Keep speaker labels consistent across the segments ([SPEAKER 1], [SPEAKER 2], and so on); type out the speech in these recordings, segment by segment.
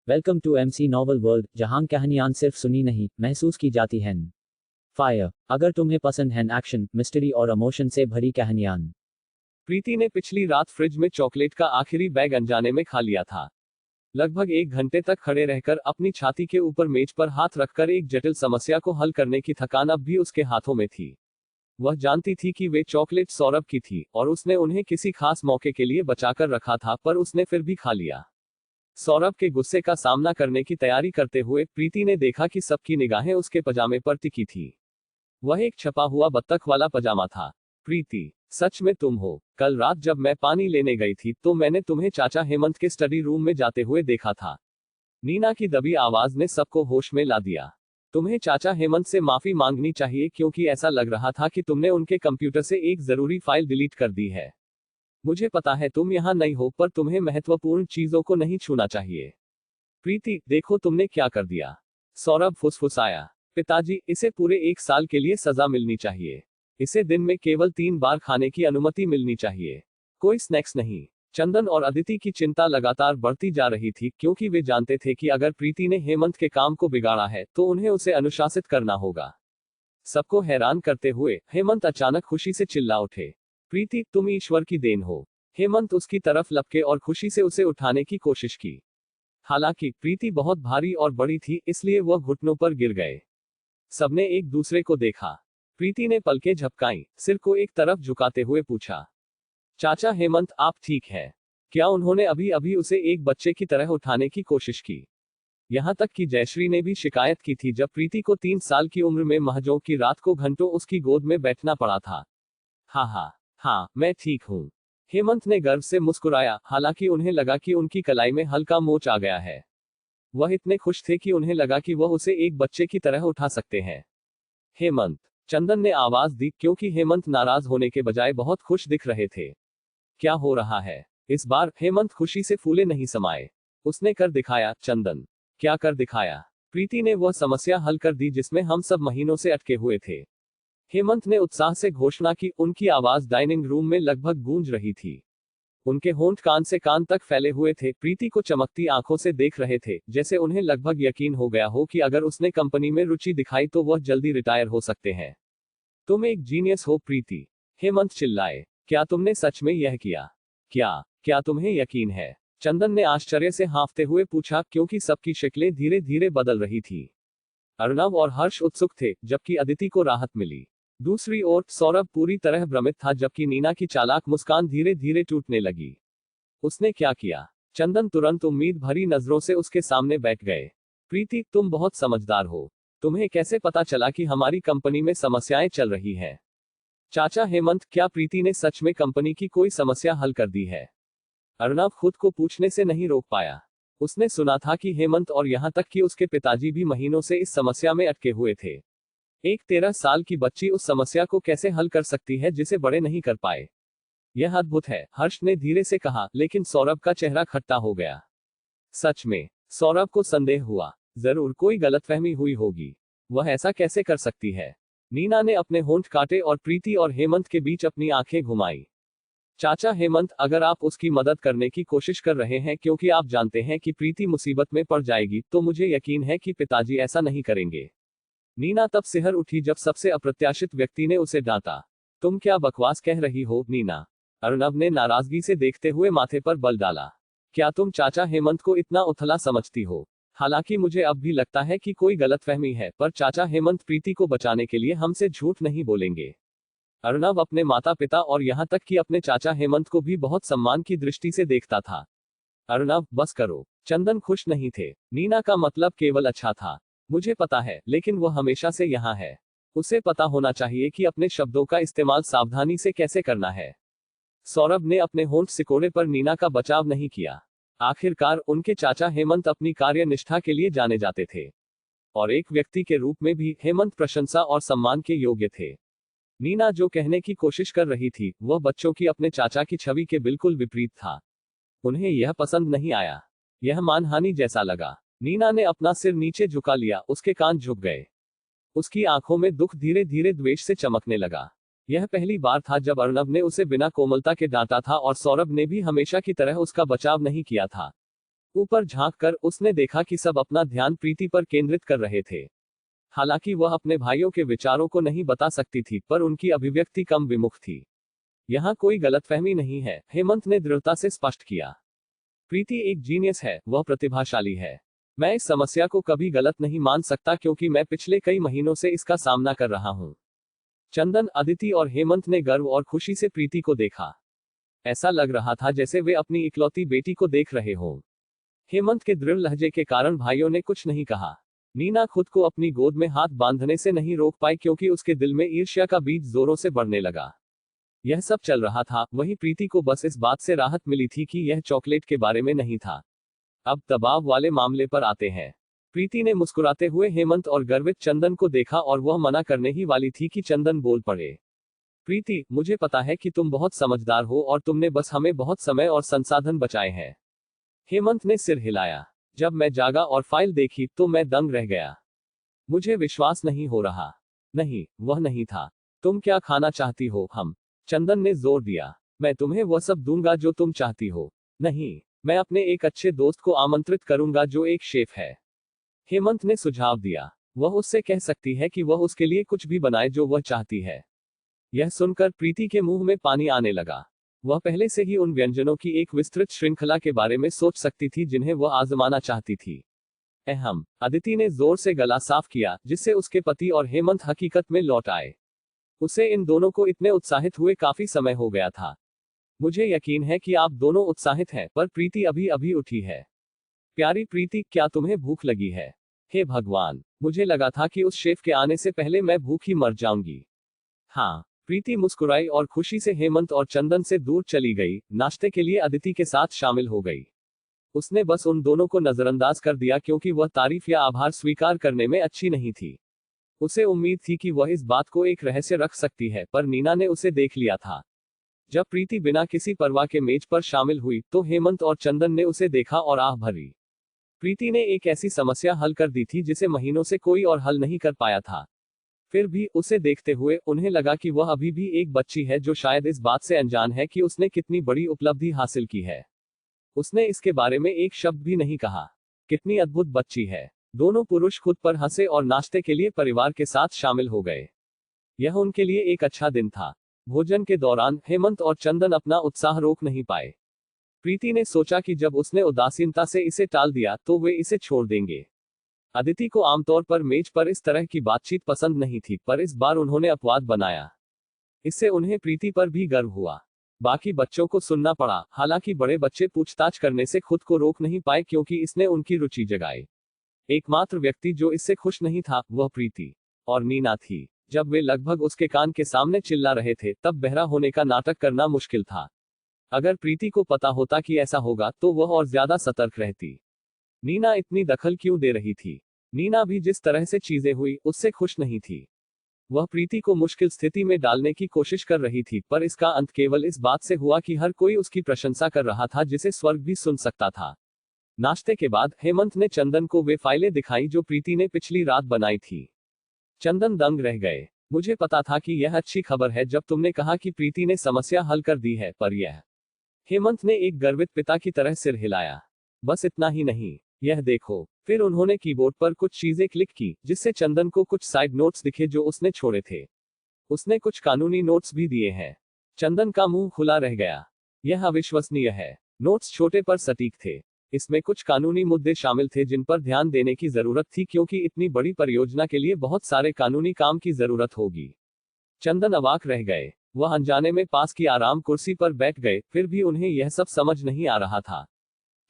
[SPEAKER 1] Welcome to MC novel world, जहां कहानियां सिर्फ सुनी नहीं महसूस की जाती हैं। फायर। अगर तुम्हें पसंद है एक्शन, मिस्ट्री और इमोशन से भरी कहानियां।
[SPEAKER 2] प्रीति ने पिछली रात फ्रिज में चॉकलेट का आखिरी बैग अनजाने में खा लिया था। लगभग 1 घंटे तक खड़े रहकर अपनी छाती के ऊपर मेज पर हाथ रखकर एक जटिल समस्या को हल करने की थकान अब भी उसके हाथों में थी। वह जानती थी कि वे चॉकलेट सौरभ की थी और उसने उन्हें किसी खास मौके के लिए बचाकर रखा था, पर उसने फिर भी खा लिया। सौरभ के गुस्से का सामना करने की तैयारी करते हुए प्रीति ने देखा कि सबकी निगाहें उसके पजामे पर टिकी थी। वह एक छपा हुआ बत्तख वाला पजामा था। प्रीति, सच में तुम हो? कल रात जब मैं पानी लेने गई थी तो मैंने तुम्हें चाचा हेमंत के स्टडी रूम में जाते हुए देखा था। नीना की दबी आवाज ने सबको होश में ला दिया। तुम्हें चाचा हेमंत से माफी मांगनी चाहिए, क्योंकि ऐसा लग रहा था कि तुमने उनके कंप्यूटर से एक जरूरी फाइल डिलीट कर दी है। मुझे पता है तुम यहाँ नहीं हो, पर तुम्हें महत्वपूर्ण चीजों को नहीं छूना चाहिए। प्रीति, देखो तुमने क्या कर दिया। सौरभ फुसफुसाया। पिताजी, इसे पूरे 1 साल के लिए सजा मिलनी चाहिए। इसे दिन में केवल 3 बार खाने की अनुमति मिलनी चाहिए। कोई स्नैक्स नहीं। चंदन और अदिति की चिंता लगातार बढ़ती जा रही थी, क्योंकि वे जानते थे कि अगर प्रीति ने हेमंत के काम को बिगाड़ा है तो उन्हें उसे अनुशासित करना होगा। सबको हैरान करते हुए हेमंत अचानक खुशी से चिल्ला उठे। प्रीति, तुम ईश्वर की देन हो। हेमंत उसकी तरफ लपके और खुशी से उसे उठाने की कोशिश की। हालांकि प्रीति बहुत भारी और बड़ी थी, इसलिए वह घुटनों पर गिर गए। सबने एक दूसरे को देखा। प्रीति ने पलकें झपकाई, सिर को एक तरफ झुकाते हुए पूछा, चाचा हेमंत, आप ठीक है? क्या उन्होंने अभी अभी उसे एक बच्चे की तरह उठाने की कोशिश की? यहां तक कि जयश्री ने भी शिकायत की थी जब प्रीति को 3 साल की उम्र में महजों की रात को घंटों उसकी गोद में बैठना पड़ा था। हाँ, मैं ठीक हूँ। हेमंत ने गर्व से मुस्कुराया, हालांकि उन्हें लगा कि उनकी कलाई में हल्का मोच आ गया है। वह इतने खुश थे कि उन्हें लगा कि वह उसे एक बच्चे की तरह उठा सकते हैं। हेमंत, चंदन ने आवाज दी, क्योंकि हेमंत नाराज होने के बजाय बहुत खुश दिख रहे थे। क्या हो रहा है? इस बार हेमंत खुशी से फूले नहीं समाये। उसने कर दिखाया। चंदन, क्या कर दिखाया? प्रीति ने वह समस्या हल कर दी जिसमें हम सब महीनों से अटके हुए थे। हेमंत ने उत्साह से घोषणा की। उनकी आवाज डाइनिंग रूम में लगभग गूंज रही थी। उनके होंठ कान से कान तक फैले हुए थे। प्रीति को चमकती आंखों से देख रहे थे, जैसे उन्हें लगभग यकीन हो गया हो कि अगर उसने कंपनी में रुचि दिखाई तो वह जल्दी रिटायर हो सकते हैं। तुम एक जीनियस हो प्रीति, हेमंत चिल्लाए। क्या तुमने सच में यह किया? क्या तुम्हें यकीन है? चंदन ने आश्चर्य से हाँफते हुए पूछा, क्योंकि सबकी शक्लें धीरे धीरे बदल रही थी। अर्णव और हर्ष उत्सुक थे, जबकि अदिति को राहत मिली। दूसरी ओर सौरभ पूरी तरह भ्रमित था, जबकि नीना की चालाक मुस्कान धीरे धीरे टूटने लगी। उसने क्या किया? चंदन तुरंत उम्मीद भरी नजरों से उसके सामने बैठ गए। प्रीति, तुम बहुत समझदार हो। तुम्हें कैसे पता चला कि हमारी कंपनी में समस्याएं चल रही हैं? चाचा हेमंत, क्या प्रीति ने सच में कंपनी की कोई समस्या हल कर दी है? अर्णव खुद को पूछने से नहीं रोक पाया। उसने सुना था कि हेमंत और यहां तक कि उसके पिताजी भी महीनों से इस समस्या में अटके हुए थे। एक 13 साल की बच्ची उस समस्या को कैसे हल कर सकती है जिसे बड़े नहीं कर पाए? यह अद्भुत है, हर्ष ने धीरे से कहा, लेकिन सौरभ का चेहरा खट्टा हो गया। सच में? सौरभ को संदेह हुआ। जरूर कोई गलतफहमी हुई होगी। वह ऐसा कैसे कर सकती है? नीना ने अपने होंठ काटे और प्रीति और हेमंत के बीच अपनी आंखें घुमाई। चाचा हेमंत, अगर आप उसकी मदद करने की कोशिश कर रहे हैं क्योंकि आप जानते हैं कि प्रीति मुसीबत में पड़ जाएगी, तो मुझे यकीन है कि पिताजी ऐसा नहीं करेंगे। नीना तब सिहर उठी जब सबसे अप्रत्याशित व्यक्ति ने उसे डांटा। तुम क्या बकवास कह रही हो नीना? अर्णव ने नाराजगी से देखते हुए माथे पर बल डाला। क्या तुम चाचा हेमंत को इतना उथला समझती हो? हालांकि मुझे अब भी लगता है कि कोई गलतफहमी है, पर चाचा हेमंत प्रीति को बचाने के लिए हमसे झूठ नहीं बोलेंगे। अर्णव अपने माता पिता और यहां तक कि अपने चाचा हेमंत को भी बहुत सम्मान की दृष्टि से देखता था। अर्णव, बस करो। चंदन खुश नहीं थे। नीना का मतलब केवल अच्छा था। मुझे पता है, लेकिन वह हमेशा से यहाँ है। उसे पता होना चाहिए कि अपने शब्दों का इस्तेमाल सावधानी से कैसे करना है। सौरभ ने अपने होंठ सिकोड़े पर नीना का बचाव नहीं किया। आखिरकार उनके चाचा हेमंत अपनी कार्य निष्ठा के लिए जाने जाते थे, और एक व्यक्ति के रूप में भी हेमंत प्रशंसा और सम्मान के योग्य थे। नीना जो कहने की कोशिश कर रही थी, वह बच्चों की अपने चाचा की छवि के बिल्कुल विपरीत था। उन्हें यह पसंद नहीं आया। यह मानहानि जैसा लगा। नीना ने अपना सिर नीचे झुका लिया, उसके कान झुक गए। उसकी आंखों में दुख धीरे धीरे द्वेष से चमकने लगा। यह पहली बार था जब अर्णव ने उसे बिना कोमलता के डांटा था, और सौरभ ने भी हमेशा की तरह उसका बचाव नहीं किया था। ऊपर झांककर उसने देखा कि सब अपना ध्यान प्रीति पर केंद्रित कर रहे थे। हालांकि वह अपने भाइयों के विचारों को नहीं बता सकती थी, पर उनकी अभिव्यक्ति कम विमुख थी। यहाँ कोई गलतफहमी नहीं है, हेमंत ने दृढ़ता से स्पष्ट किया। प्रीति एक जीनियस है, वह प्रतिभाशाली है। मैं इस समस्या को कभी गलत नहीं मान सकता क्योंकि मैं पिछले कई महीनों से इसका सामना कर रहा हूँ। चंदन, अदिति और हेमंत ने गर्व और खुशी से प्रीति को देखा। ऐसा लग रहा था जैसे वे अपनी इकलौती बेटी को देख रहे हों। हेमंत के दृढ़ लहजे के कारण भाइयों ने कुछ नहीं कहा। नीना खुद को अपनी गोद में हाथ बांधने से नहीं रोक पाई क्योंकि उसके दिल में ईर्ष्या का बीज जोरों से बढ़ने लगा। यह सब चल रहा था, वहीं प्रीति को बस इस बात से राहत मिली थी कि यह चॉकलेट के बारे में नहीं था। अब दबाव वाले मामले पर आते हैं। प्रीति ने मुस्कुराते हुए हेमंत और गर्वित चंदन को देखा और वह मना करने ही वाली थी कि चंदन बोल पड़े। प्रीति, मुझे पता है कि तुम बहुत समझदार हो और तुमने बस हमें बहुत समय और संसाधन बचाए हैं। हेमंत ने सिर हिलाया। जब मैं जागा और फाइल देखी तो मैं दंग रह गया। मुझे विश्वास नहीं हो रहा। नहीं, वह नहीं था। तुम क्या खाना चाहती हो? हम। चंदन ने जोर दिया। मैं तुम्हें वह सब दूंगा जो तुम चाहती हो। नहीं, मैं अपने एक अच्छे दोस्त को आमंत्रित करूंगा जो एक शेफ है। हेमंत ने सुझाव दिया। वह उससे कह सकती है कि वह उसके लिए कुछ भी बनाए जो वह चाहती है। यह सुनकर प्रीति के मुंह में पानी आने लगा। वह पहले से ही उन व्यंजनों की एक विस्तृत श्रृंखला के बारे में सोच सकती थी जिन्हें वह आजमाना चाहती थी। अहम। अदिति ने जोर से गला साफ किया, जिससे उसके पति और हेमंत हकीकत में लौट आए। उसे इन दोनों को इतने उत्साहित हुए काफी समय हो गया था। मुझे यकीन है कि आप दोनों उत्साहित हैं, पर प्रीति अभी अभी उठी है। प्यारी प्रीति, क्या तुम्हें भूख लगी है? हे भगवान, मुझे लगा था कि उस शेफ के आने से पहले मैं भूखी मर जाऊंगी। हाँ, प्रीति मुस्कुराई और खुशी से हेमंत और चंदन से दूर चली गई, नाश्ते के लिए अदिति के साथ शामिल हो गई। उसने बस उन दोनों को नजरअंदाज कर दिया क्योंकि वह तारीफ या आभार स्वीकार करने में अच्छी नहीं थी। उसे उम्मीद थी कि वह इस बात को एक रहस्य रख सकती है, पर नीना ने उसे देख लिया था। जब प्रीति बिना किसी परवाह के मेज पर शामिल हुई तो हेमंत और चंदन ने उसे देखा और आह भरी। प्रीति ने एक ऐसी समस्या हल कर दी थी जिसे महीनों से कोई और हल नहीं कर पाया था। फिर भी उसे देखते हुए उन्हें लगा कि वह अभी भी एक बच्ची है जो शायद इस बात से अनजान है कि उसने कितनी बड़ी उपलब्धि हासिल की है। उसने इसके बारे में एक शब्द भी नहीं कहा। कितनी अद्भुत बच्ची है। दोनों पुरुष खुद पर हंसे और नाश्ते के लिए परिवार के साथ शामिल हो गए। यह उनके लिए एक अच्छा दिन था। भोजन के दौरान हेमंत और चंदन अपना उत्साह रोक नहीं पाए। प्रीति ने सोचा कि जब उसने उदासीनता से इसे टाल दिया तो वे इसे छोड़ देंगे। अदिति को आमतौर पर मेज पर इस तरह की बातचीत पसंद नहीं थी, पर इस बार उन्होंने अपवाद बनाया। इससे उन्हें प्रीति पर भी गर्व हुआ। बाकी बच्चों को सुनना पड़ा, हालांकि बड़े बच्चे पूछताछ करने से खुद को रोक नहीं पाए क्योंकि इसने उनकी रुचि जगाई। एकमात्र व्यक्ति जो इससे खुश नहीं था वह प्रीति और नीना थी। जब वे लगभग उसके कान के सामने चिल्ला रहे थे तब बहरा होने का नाटक करना मुश्किल था। अगर प्रीति को पता होता कि ऐसा होगा तो वह और ज्यादा सतर्क रहती। नीना इतनी दखल क्यों दे रही थी? नीना भी जिस तरह से चीजें हुई उससे खुश नहीं थी। वह प्रीति को मुश्किल स्थिति में डालने की कोशिश कर रही थी, पर इसका अंत केवल इस बात से हुआ कि हर कोई उसकी प्रशंसा कर रहा था जिसे स्वर्ग भी सुन सकता था। नाश्ते के बाद हेमंत ने चंदन को वे फाइलें दिखाई जो प्रीति ने पिछली रात बनाई थी। चंदन दंग रह गए। मुझे पता था कि यह अच्छी खबर है जब तुमने कहा कि प्रीति ने समस्या हल कर दी है, पर यह। हेमंत ने एक गर्वित पिता की तरह सिर हिलाया। बस इतना ही नहीं, यह देखो। फिर उन्होंने कीबोर्ड पर कुछ चीजें क्लिक की, जिससे चंदन को कुछ साइड नोट्स दिखे जो उसने छोड़े थे। उसने कुछ कानूनी नोट्स भी दिए हैं। चंदन का मुंह खुला रह गया। यह अविश्वसनीय है। नोट्स छोटे पर सटीक थे। इसमें कुछ कानूनी मुद्दे शामिल थे जिन पर ध्यान देने की जरूरत थी क्योंकि इतनी बड़ी परियोजना के लिए बहुत सारे कानूनी काम की जरूरत होगी। चंदन अवाक रह गए। वह अनजाने में पास की आराम कुर्सी पर बैठ गए, फिर भी उन्हें यह सब समझ नहीं आ रहा था।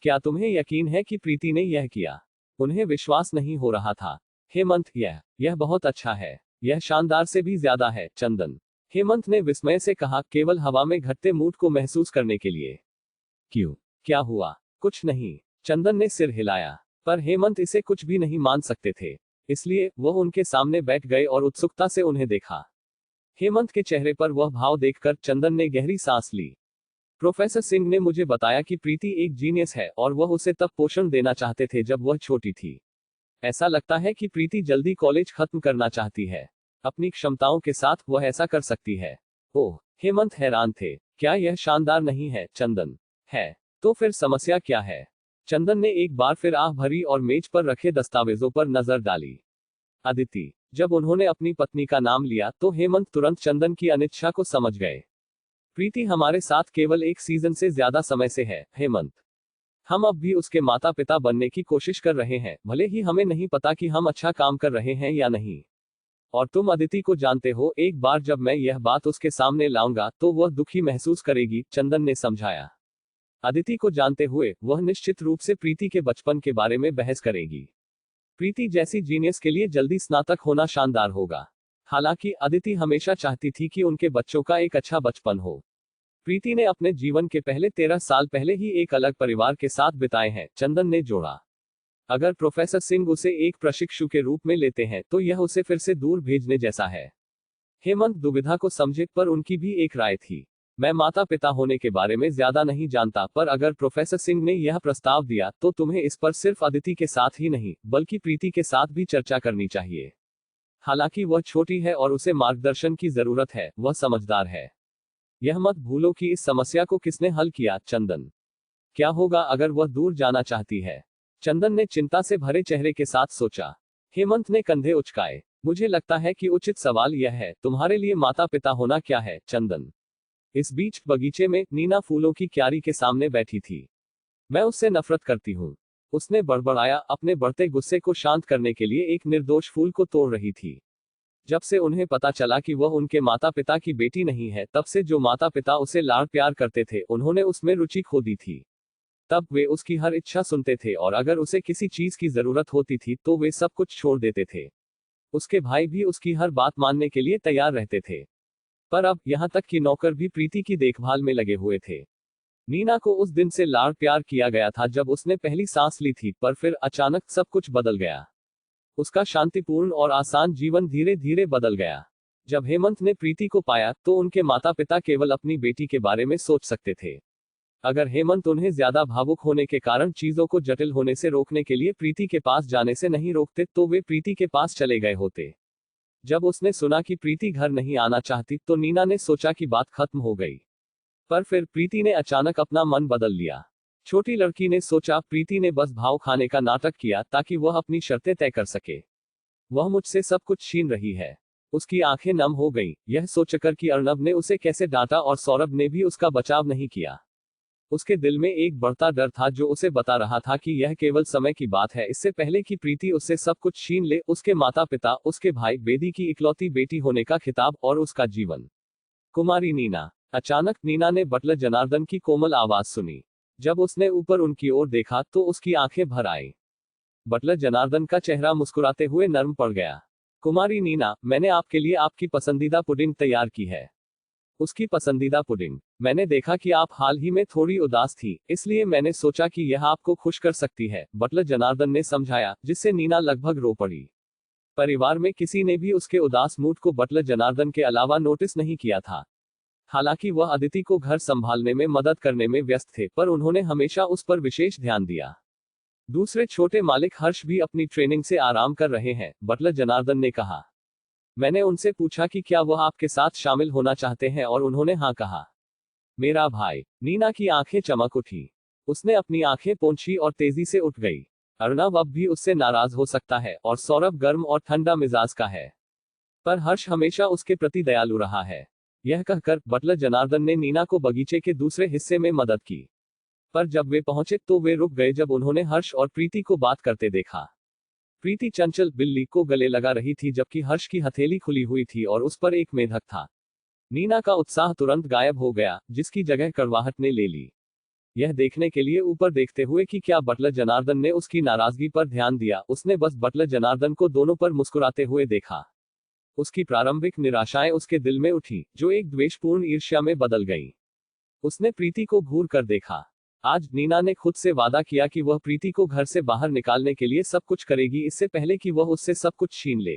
[SPEAKER 2] क्या तुम्हें यकीन है कि प्रीति ने यह किया? उन्हें विश्वास नहीं हो रहा था। हेमंत, यह बहुत अच्छा है। यह शानदार से भी ज्यादा है, चंदन। हेमंत ने विस्मय से कहा, केवल हवा में घटते मूड को महसूस करने के लिए। क्यों? क्या हुआ? कुछ नहीं, चंदन ने सिर हिलाया। पर हेमंत इसे कुछ भी नहीं मान सकते थे, इसलिए वह उनके सामने बैठ गए और उत्सुकता से उन्हें देखा। हेमंत के चेहरे पर वह भाव देखकर चंदन ने गहरी सांस ली। प्रोफेसर सिंह ने मुझे बताया कि प्रीति एक जीनियस है और वह उसे तब पोषण देना चाहते थे जब वह छोटी थी। ऐसा लगता है कि प्रीति जल्दी कॉलेज खत्म करना चाहती है। अपनी क्षमताओं के साथ वह ऐसा कर सकती है। ओह, हेमंत हैरान थे। क्या यह शानदार नहीं है, चंदन? है। तो फिर समस्या क्या है? चंदन ने एक बार फिर आह भरी और मेज पर रखे दस्तावेजों पर नजर डाली। अदिति। जब उन्होंने अपनी पत्नी का नाम लिया तो हेमंत तुरंत चंदन की अनिच्छा को समझ गए। प्रीति हमारे साथ केवल एक सीजन से ज्यादा समय से है, हेमंत। हम अब भी उसके माता पिता बनने की कोशिश कर रहे हैं, भले ही हमें नहीं पता कि हम अच्छा काम कर रहे हैं या नहीं। और तुम अदिति को जानते हो, एक बार जब मैं यह बात उसके सामने लाऊंगा तो वह दुखी महसूस करेगी, चंदन ने समझाया। अदिति को जानते हुए वह निश्चित रूप से प्रीति के बचपन के बारे में बहस करेगी। प्रीति जैसी जीनियस के लिए जल्दी स्नातक होना शानदार होगा। हालांकि अदिति हमेशा चाहती थी कि उनके बच्चों का एक अच्छा बचपन हो। प्रीति ने अपने जीवन के पहले 13 साल पहले ही एक अलग परिवार के साथ बिताए हैं, चंदन ने जोड़ा। अगर प्रोफेसर सिंह उसे एक प्रशिक्षु के रूप में लेते हैं तो यह उसे फिर से दूर भेजने जैसा है। हेमंत दुविधा को समझे, पर उनकी भी एक राय थी। मैं माता पिता होने के बारे में ज्यादा नहीं जानता, पर अगर प्रोफेसर सिंह ने यह प्रस्ताव दिया तो तुम्हें इस पर सिर्फ अदिति के साथ ही नहीं बल्कि प्रीति के साथ भी चर्चा करनी चाहिए। हालांकि वह छोटी है और उसे मार्गदर्शन की जरूरत है, वह समझदार है। यह मत भूलो कि इस समस्या को किसने हल किया, चंदन। क्या होगा अगर वह दूर जाना चाहती है? चंदन ने चिंता से भरे चेहरे के साथ सोचा। हेमंत ने कंधे उचकाए। मुझे लगता है कि उचित सवाल यह है, तुम्हारे लिए माता पिता होना क्या है, चंदन? इस बीच बगीचे में नीना फूलों की क्यारी के सामने बैठी थी। मैं उससे नफरत करती हूँ, उसने बड़बड़ाया, अपने बढ़ते गुस्से को शांत करने के लिए एक निर्दोष फूल को तोड़ रही थी। जब से उन्हें पता चला कि वह उनके माता पिता की बेटी नहीं है, तब से जो माता पिता उसे लाड़ प्यार करते थे उन्होंने उसमें रुचि खो दी थी। तब वे उसकी हर इच्छा सुनते थे और अगर उसे किसी चीज की जरूरत होती थी तो वे सब कुछ छोड़ देते थे। उसके भाई भी उसकी हर बात मानने के लिए तैयार रहते थे। पर अब यहाँ तक कि नौकर भी प्रीति की देखभाल में लगे हुए थे। नीना को उस दिन से लाड़ प्यार किया गया था जब उसने पहली सांस ली थी, पर फिर अचानक सब कुछ बदल गया। उसका शांतिपूर्ण और आसान जीवन धीरे धीरे बदल गया। जब हेमंत ने प्रीति को पाया तो उनके माता पिता केवल अपनी बेटी के बारे में सोच सकते थे। अगर हेमंत उन्हें ज्यादा भावुक होने के कारण चीजों को जटिल होने से रोकने के लिए प्रीति के पास जाने से नहीं रोकते तो वे प्रीति के पास चले गए होते। जब उसने सुना कि प्रीति घर नहीं आना चाहती तो नीना ने सोचा कि बात खत्म हो गई। पर फिर प्रीति ने अचानक अपना मन बदल लिया। छोटी लड़की ने सोचा प्रीति ने बस भाव खाने का नाटक किया ताकि वह अपनी शर्तें तय कर सके। वह मुझसे सब कुछ छीन रही है। उसकी आंखें नम हो गईं, यह सोचकर कि अर्नब ने उसे कैसे डांटा और सौरभ ने भी उसका बचाव नहीं किया। उसके दिल में एक बढ़ता डर था जो उसे बता रहा था कि यह केवल समय की बात है, इससे पहले कि प्रीति उससे सब कुछ छीन ले, उसके माता पिता, उसके भाई, बेदी की इकलौती बेटी होने का खिताब और उसका जीवन। कुमारी नीना। अचानक नीना ने बटलर जनार्दन की कोमल आवाज सुनी। जब उसने ऊपर उनकी ओर देखा तो उसकी आंखें भर आई। बटलर जनार्दन का चेहरा मुस्कुराते हुए नर्म पड़ गया। कुमारी नीना, मैंने आपके लिए आपकी पसंदीदा पुडिंग तैयार की है। उसकी पसंदीदा पुडिंग। मैंने देखा कि आप हाल ही में थोड़ी उदास थी, इसलिए मैंने सोचा कि यह आपको खुश कर सकती है, बटलर जनार्दन ने समझाया, जिससे नीना लगभग रो पड़ी। परिवार में किसी ने भी उसके उदास मूड को बटलर जनार्दन के अलावा नोटिस नहीं किया था। हालांकि वह अदिति को घर संभालने में मदद करने में व्यस्त थे, पर उन्होंने हमेशा उस पर विशेष ध्यान दिया। दूसरे छोटे मालिक हर्ष भी अपनी ट्रेनिंग से आराम कर रहे हैं, बटलर जनार्दन ने कहा। मैंने उनसे पूछा कि क्या वह आपके साथ शामिल होना चाहते हैं और उन्होंने हाँ कहा। मेरा भाई। नीना की आंखें चमक उठी। उसने अपनी आंखें पोंछी और तेजी से उठ गई। अर्नब अब भी उससे नाराज हो सकता है और सौरभ गर्म और ठंडा मिजाज का है, पर हर्ष हमेशा उसके प्रति दयालु रहा है। यह कहकर बटलर जनार्दन ने नीना को बगीचे के दूसरे हिस्से में मदद की। पर जब वे पहुंचे तो वे रुक गए जब उन्होंने हर्ष और प्रीति को बात करते देखा। प्रीति चंचल बिल्ली को गले लगा रही थी जबकि हर्ष की हथेली खुली हुई थी और उस पर एक मेढक था। नीना का उत्साह तुरंत गायब हो गया, जिसकी जगह कड़वाहट ने ले ली। यह देखने के लिए ऊपर देखते हुए कि क्या बटलर जनार्दन ने उसकी नाराजगी पर ध्यान दिया, उसने बस बटलर जनार्दन को दोनों पर मुस्कुराते हुए देखा। उसकी प्रारंभिक निराशाएं उसके दिल में उठी, जो एक द्वेषपूर्ण ईर्ष्या में बदल गई। उसने प्रीति को घूर कर देखा। आज नीना ने खुद से वादा किया कि वह प्रीति को घर से बाहर निकालने के लिए सब कुछ करेगी, इससे पहले कि वह उससे सब कुछ छीन ले।